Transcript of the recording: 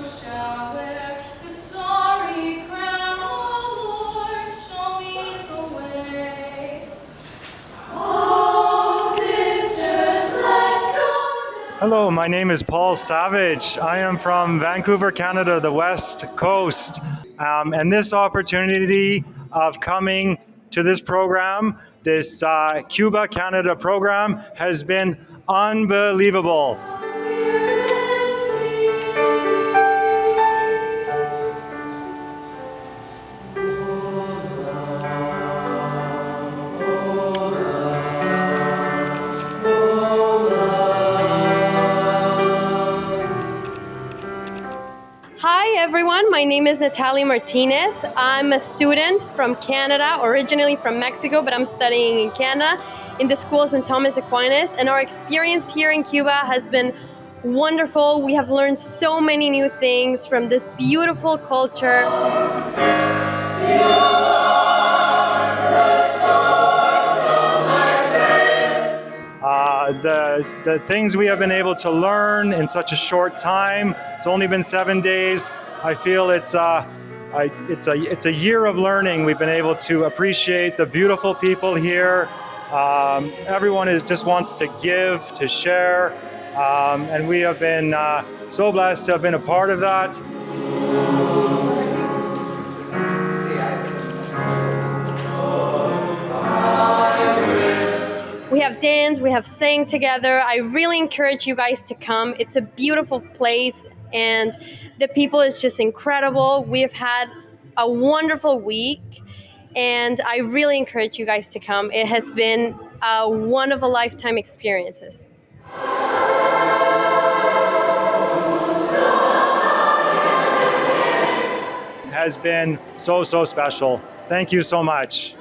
shall wear the starry crown. Oh Lord, show me the way. Oh, sisters, let's go down. Hello, my name is Paul Savage. I am from Vancouver, Canada, the West Coast. And this opportunity of coming to this program, this Cuba Canada program, has been unbelievable. Hi everyone, my name is Natalia Martinez. I'm a student from Canada, originally from Mexico, but I'm studying in Canada in the school of St. Thomas Aquinas, and our experience here in Cuba has been wonderful. We have learned so many new things from this beautiful culture. The things we have been able to learn in such a short time, it's only been 7 days. I feel it's a year of learning. We've been able to appreciate the beautiful people here. Everyone just wants to give, to share, and we have been so blessed to have been a part of that. We have danced, we have sang together. I really encourage you guys to come. It's a beautiful place and the people is just incredible. We've had a wonderful week and I really encourage you guys to come. It has been one of a lifetime experiences. Has been so special. Thank you so much.